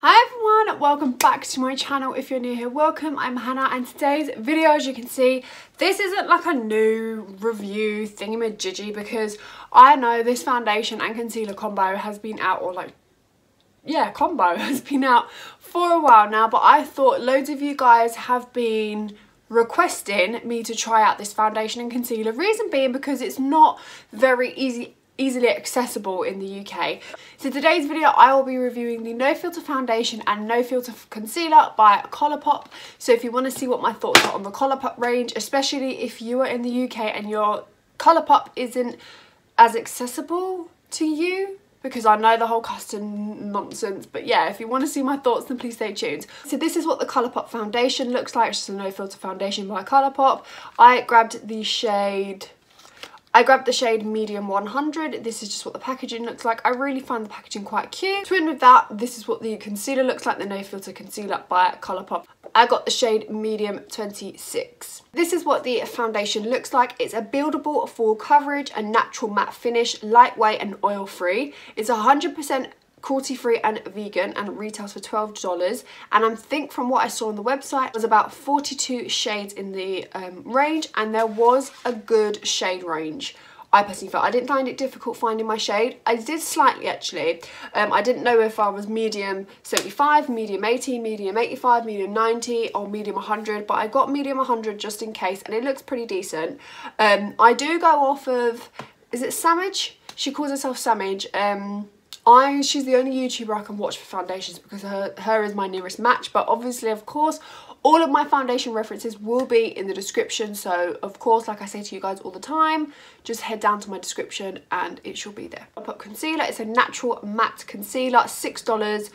Hi everyone, welcome back to my channel. If you're new here, welcome. I'm Hannah, and today's video, as you can see, this isn't like a new review thingamajiggy because I know this foundation and concealer combo has been out, or like, yeah, combo has been out for a while now, but I thought loads of you guys have been requesting me to try out this foundation and concealer. Reason being because it's not very easily accessible in the UK. So today's video I will be reviewing the No Filter foundation and No Filter concealer by Colourpop. So if you want to see what my thoughts are on the Colourpop range, especially if you are in the UK and your Colourpop isn't as accessible to you, because I know the whole custom nonsense, but yeah, if you want to see my thoughts, then please stay tuned. So this is what the Colourpop foundation looks like. It's just a No Filter foundation by Colourpop. I grabbed the shade medium 100. This is just what the packaging looks like. I really find the packaging quite cute. Twin with that, this is what the concealer looks like, the No Filter concealer by Colourpop. I got the shade medium 26. This is what the foundation looks like. It's a buildable full coverage and natural matte finish, lightweight and oil free. It's 100% cruelty-free and vegan and retails for $12, and I think from what I saw on the website it was about 42 shades in the range, and there was a good shade range. I personally felt I didn't find it difficult finding my shade. I did slightly actually. I didn't know if I was medium 75, medium 80, medium 85, medium 90 or medium 100, but I got medium 100 just in case, and it looks pretty decent. I do go off of, is it Samage? She calls herself Samage. She's the only YouTuber I can watch for foundations because her is my nearest match, but obviously, of course, all of my foundation references will be in the description. So, of course, like I say to you guys all the time, just head down to my description and it shall be there. Colourpop concealer, it's a natural matte concealer, $6,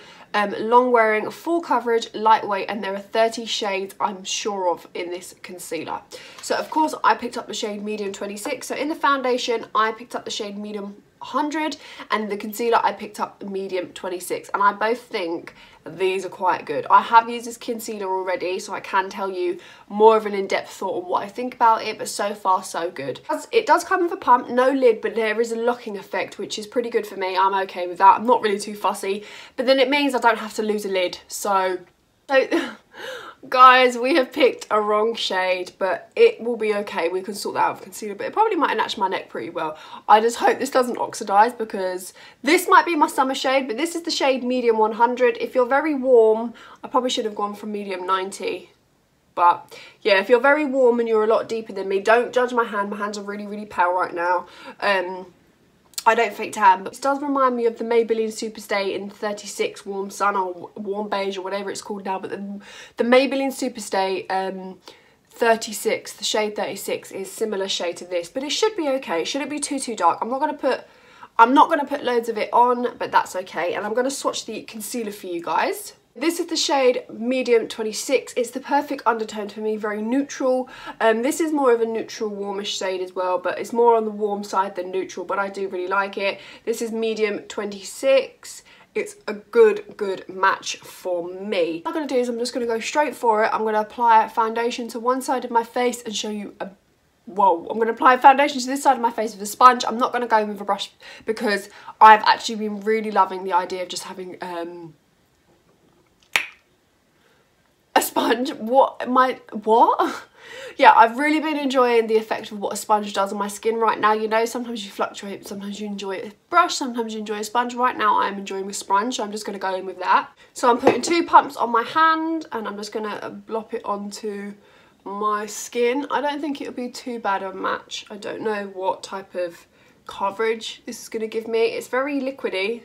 long wearing, full coverage, lightweight, and there are 30 shades I'm sure of in this concealer. So, of course, I picked up the shade medium 26. So, in the foundation, I picked up the shade medium 100, and the concealer I picked up medium 26, and I both think these are quite good. I have used this concealer already, so I can tell you more of an in-depth thought on what I think about it, but so far so good. It does come with a pump, no lid, but there is a locking effect, which is pretty good for me. I'm okay with that. I'm not really too fussy, but then it means I don't have to lose a lid. So guys, we have picked a wrong shade, but it will be okay. We can sort that out with concealer, but it probably might match my neck pretty well. I just hope this doesn't oxidize, because this might be my summer shade, but this is the shade medium 100. If you're very warm, I probably should have gone for medium 90. But yeah, if you're very warm and you're a lot deeper than me, don't judge my hand. My hands are really, really pale right now. I don't fake tan, but this does remind me of the Maybelline Superstay in 36 Warm Sun or Warm Beige or whatever it's called now, but the Maybelline Superstay 36, the shade 36 is similar shade to this, but it should be okay. Shouldn't be too dark. I'm not going to put loads of it on, but that's okay. And I'm going to swatch the concealer for you guys. This is the shade medium 26. It's the perfect undertone for me, very neutral. This is more of a neutral warmish shade as well, but it's more on the warm side than neutral, but I do really like it. This is medium 26. It's a good match for me. What I'm going to do is I'm just going to go straight for it. I'm going to apply foundation to one side of my face and show you a I'm going to apply foundation to this side of my face with a sponge. I'm not going to go in with a brush because I've actually been really loving the idea of just having a sponge. What? Yeah, I've really been enjoying the effect of what a sponge does on my skin right now. You know, sometimes you fluctuate, sometimes you enjoy a brush, sometimes you enjoy a sponge. Right now I'm enjoying a sponge, so I'm just going to go in with that. So I'm putting 2 pumps on my hand and I'm just going to blop it onto my skin. I don't think it'll be too bad a match. I don't know what type of coverage this is going to give me. It's very liquidy,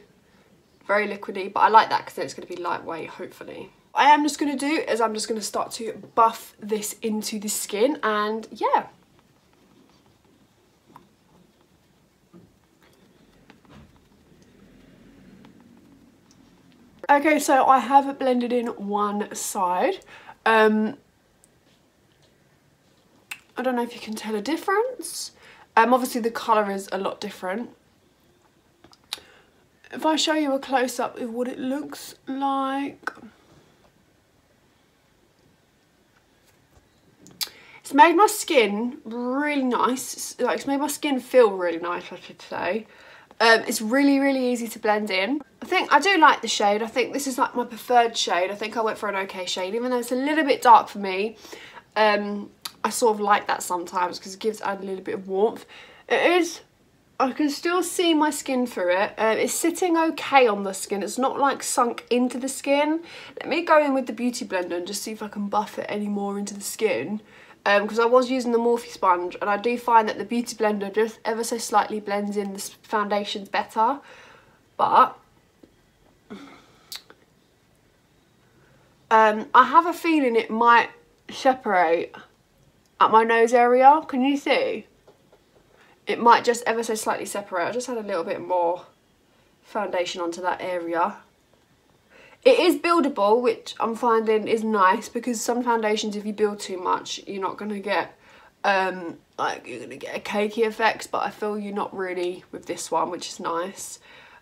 but I like that because then it's going to be lightweight, hopefully. What I am just going to do is I'm just going to start to buff this into the skin, and yeah. Okay, so I have blended in one side. I don't know if you can tell a difference. Obviously the colour is a lot different. If I show you a close-up of what it looks like. It's made my skin really nice. Like, it's made my skin feel really nice, I should say. It's really, really easy to blend in. I do like the shade. I think this is like my preferred shade. I think I went for an okay shade, even though it's a little bit dark for me. I sort of like that sometimes because it gives a little bit of warmth. I can still see my skin through it. It's sitting okay on the skin. It's not like sunk into the skin. Let me go in with the Beauty Blender and just see if I can buff it any more into the skin. Because I was using the Morphe sponge, and I do find that the Beauty Blender just ever so slightly blends in the foundations better. But I have a feeling it might separate at my nose area. Can you see? It might just ever so slightly separate. I just had a little bit more foundation onto that area. It is buildable, which I'm finding is nice, because some foundations, if you build too much, you're not going to get like, you're going to get a cakey effect, but I feel you're not really with this one, which is nice.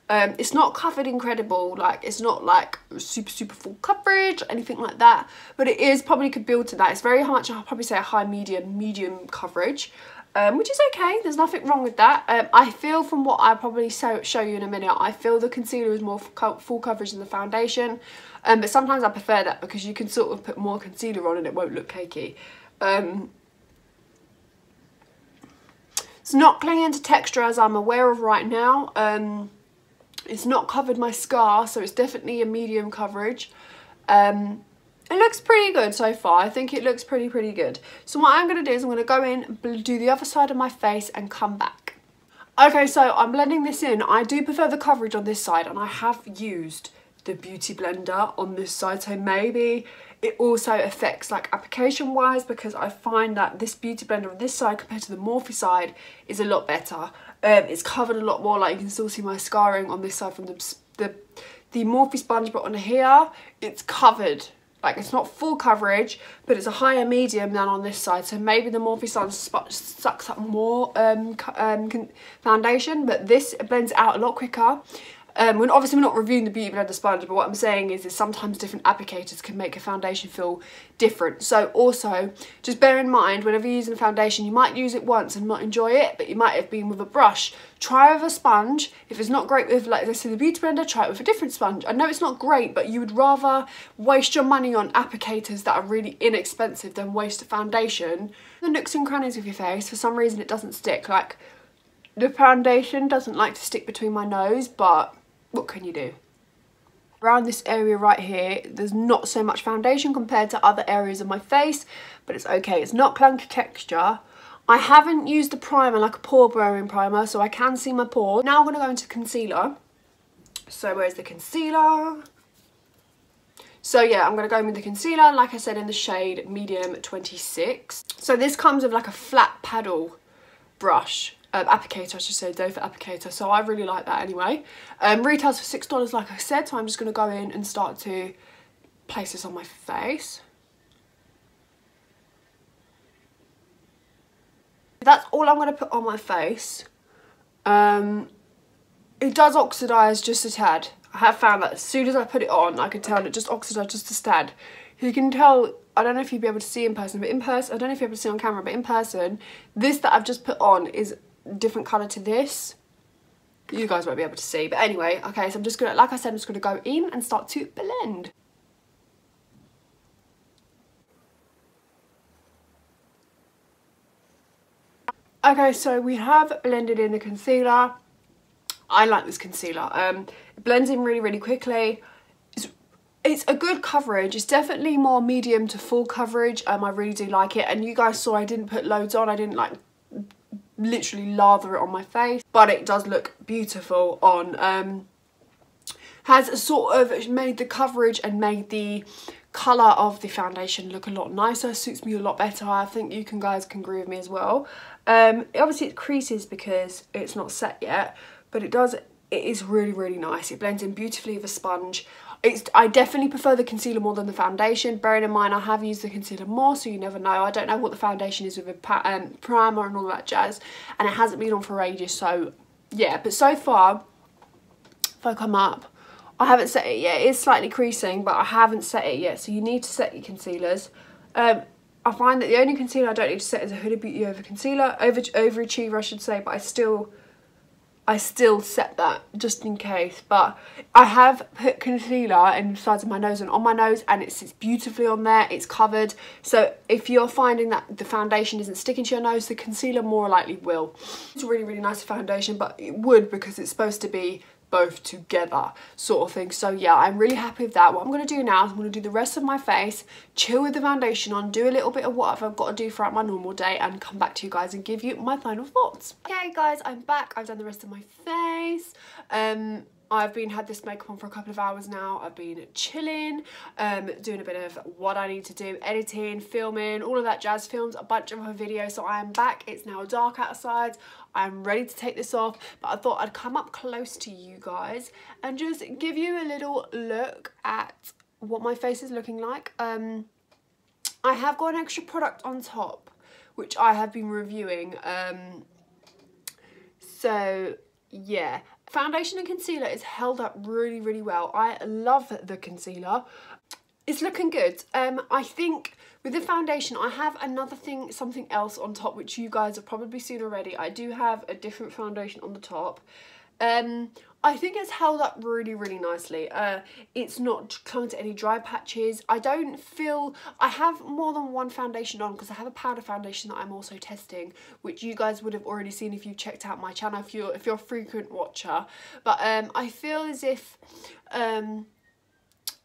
It's not covered incredible, like it's not like super full coverage, anything like that, but it is probably could build to that. It's very much, I'll probably say a high medium coverage. Which is okay, there's nothing wrong with that. I feel, from what I'll probably show you in a minute, I feel the concealer is more full coverage than the foundation. But sometimes I prefer that because you can sort of put more concealer on and it won't look cakey. It's not clinging to texture as I'm aware of right now. It's not covered my scar, so it's definitely a medium coverage. It looks pretty good so far. I think it looks pretty good. So what I'm going to do is I'm going to go in, do the other side of my face and come back. Okay, so I'm blending this in. I do prefer the coverage on this side, and I have used the Beauty Blender on this side, so maybe it also affects like application wise, because I find that this Beauty Blender on this side compared to the Morphe side is a lot better. It's covered a lot more, like you can still see my scarring on this side from the Morphe sponge, but on here it's covered. Like, it's not full coverage, but it's a higher medium than on this side. So maybe the Morphe sponge sucks up more foundation, but this blends out a lot quicker. When obviously we're not reviewing the Beauty Blender sponge, but what I'm saying is sometimes different applicators can make a foundation feel different. So also, just bear in mind, whenever you're using a foundation, you might use it once and not enjoy it, but you might have been with a brush. Try with a sponge. If it's not great with, like I said, the Beauty Blender, try it with a different sponge. I know it's not great, but you would rather waste your money on applicators that are really inexpensive than waste a foundation. The nooks and crannies of your face, for some reason it doesn't stick. Like, the foundation doesn't like to stick between my nose, but what can you do? Around this area right here, there's not so much foundation compared to other areas of my face, but it's okay. It's not clunky texture. I haven't used a primer, like a pore blurring primer, so I can see my pores. Now I'm going to go into concealer. So where's the concealer? So yeah, I'm going to go in with the concealer, like I said, in the shade medium 26. So this comes with like a flat paddle brush. Applicator, I should say, doe foot applicator, so I really like that anyway. Retails for $6, like I said, so I'm just going to go in and start to place this on my face. That's all I'm going to put on my face. It does oxidise just a tad. I have found that as soon as I put it on, I can tell it just oxidised just a tad. You can tell, I don't know if you'd be able to see in person, but in person, I don't know if you're able to see on camera, but in person, this that I've just put on is different colour to this. You guys won't be able to see, but anyway, okay, so I'm just gonna, like I said, I'm just gonna go in and start to blend. Okay, so we have blended in the concealer. I like this concealer. It blends in really quickly. It's a good coverage. It's definitely more medium to full coverage. I really do like it, and you guys saw I didn't put loads on. I didn't like literally lather it on my face, but it does look beautiful on. Has sort of made the coverage and made the colour of the foundation look a lot nicer. Suits me a lot better. I think you guys can agree with me as well. Obviously it creases because it's not set yet, but it is really nice. It blends in beautifully with a sponge. I definitely prefer the concealer more than the foundation. Bearing in mind I have used the concealer more, so you never know. I don't know what the foundation is with a primer and all that jazz, and it hasn't been on for ages, so yeah. But so far, if I come up, I haven't set it yet. It is slightly creasing, but I haven't set it yet, so you need to set your concealers. I find that the only concealer I don't need to set is a Huda Beauty Over Concealer, Overachiever I should say, but I I still set that just in case. But I have put concealer in the sides of my nose and on my nose, and it sits beautifully on there. It's covered. So if you're finding that the foundation isn't sticking to your nose, the concealer more likely will. It's a really, really nice foundation, but it would because it's supposed to be both together sort of thing. So yeah, I'm really happy with that. What I'm going to do now is I'm going to do the rest of my face, chill with the foundation on, do a little bit of what I've got to do throughout my normal day, and come back to you guys and give you my final thoughts. Okay guys, I'm back. I've done the rest of my face. I've had this makeup on for a couple of hours now. I've been chilling, doing a bit of what I need to do, editing, filming, all of that jazz, films a bunch of my videos. So I am back. It's now dark outside. I'm ready to take this off, but I thought I'd come up close to you guys and just give you a little look at what my face is looking like. I have got an extra product on top, which I have been reviewing. So yeah, foundation and concealer is held up really, really well. I love the concealer. It's looking good. I think with the foundation, I have something else on top, which you guys have probably seen already. I do have a different foundation on the top. I think it's held up really, really nicely. It's not clung to any dry patches. I don't feel... I have more than one foundation on because I have a powder foundation that I'm also testing, which you guys would have already seen if you checked out my channel, if you're a frequent watcher. But I feel as if...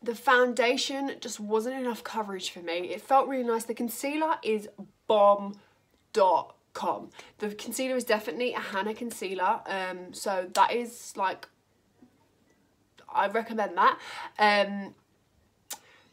the foundation just wasn't enough coverage for me. It felt really nice. The concealer is bomb.com. The concealer is definitely a Hannah concealer. So that is like, I recommend that.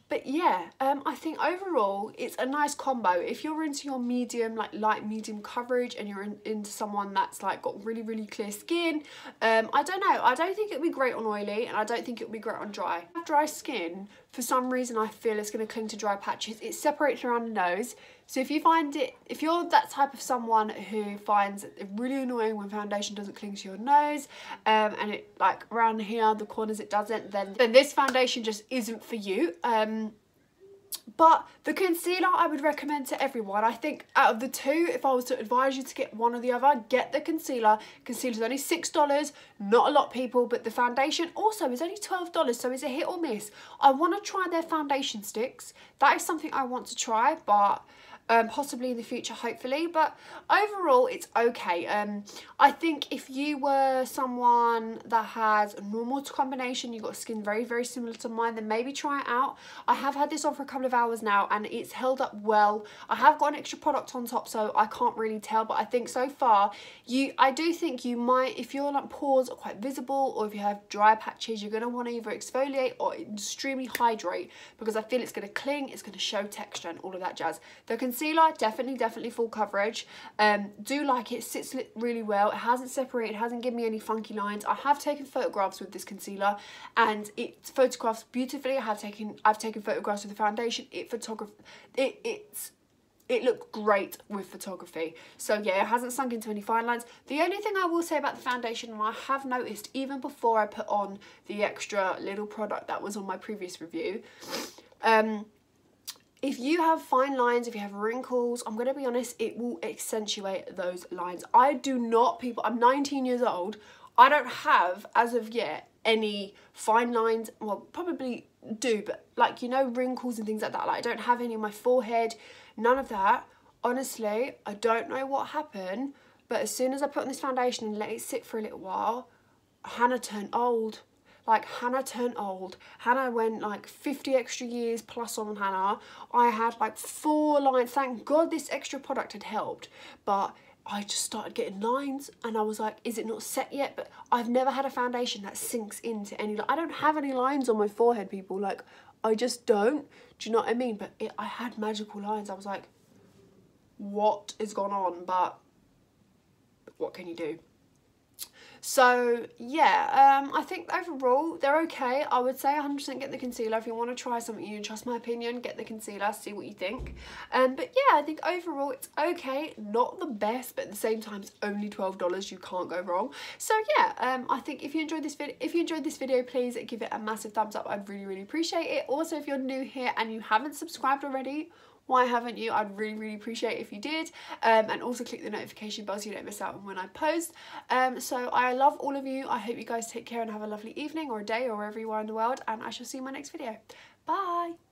But yeah, I think overall it's a nice combo. If you're into your medium, like light medium coverage, and you're into someone that's like got really, really clear skin, I don't know, I don't think it would be great on oily, and I don't think it would be great on dry. I have dry skin, for some reason I feel it's going to cling to dry patches. It separates around the nose. So if you're that type of someone who finds it really annoying when foundation doesn't cling to your nose, and it like around here, the corners it doesn't, then this foundation just isn't for you. But the concealer I would recommend to everyone. I think out of the two, if I was to advise you to get one or the other, get the concealer. Concealer's only $6, not a lot of people, but the foundation also is only $12, so it's a hit or miss. I want to try their foundation sticks. That is something I want to try, but possibly in the future, hopefully. But overall, it's okay. I think if you were someone that has a normal combination, you've got skin very, very similar to mine, then maybe try it out. I have had this on for a couple of hours now, and it's held up well. I have got an extra product on top, so I can't really tell, but I think so far, I do think you might, if your like pores are quite visible, or if you have dry patches, you're going to want to either exfoliate or extremely hydrate, because I feel it's going to cling, it's going to show texture and all of that jazz. The concealer, definitely full coverage. Do like it, sits really well. It hasn't separated, it hasn't given me any funky lines. I have taken photographs with this concealer, and it photographs beautifully. I've taken photographs with the foundation. It looked great with photography. So yeah, it hasn't sunk into any fine lines. The only thing I will say about the foundation, and I have noticed even before I put on the extra little product that was on my previous review, if you have fine lines, if you have wrinkles, I'm going to be honest, it will accentuate those lines. I'm 19 years old. I don't have, as of yet, any fine lines. Well, probably do, but like, you know, wrinkles and things like that. Like, I don't have any on my forehead, none of that. Honestly, I don't know what happened, but as soon as I put on this foundation and let it sit for a little while, Hannah turned old. Like, Hannah turned old. Hannah went like 50 extra years plus on Hannah. I had like 4 lines. Thank God this extra product had helped. But I just started getting lines, and I was like, is it not set yet? But I've never had a foundation that sinks into any... I don't have any lines on my forehead, people. Like, I just don't. Do you know what I mean? But I had magical lines. I was like, what is going on? But what can you do? So yeah, I think overall they're okay. I would say 100% get the concealer. If you want to try something, you trust my opinion, get the concealer, see what you think. But yeah, I think overall it's okay, not the best, but at the same time it's only $12, you can't go wrong. So yeah, I think if you enjoyed this video, please give it a massive thumbs up. I'd really appreciate it. Also, if you're new here and you haven't subscribed already, Why haven't you? I'd really appreciate if you did, and also click the notification bell so you don't miss out on when I post. So I love all of you. I hope you guys take care and have a lovely evening or day or wherever you are in the world, and I shall see you in my next video. Bye.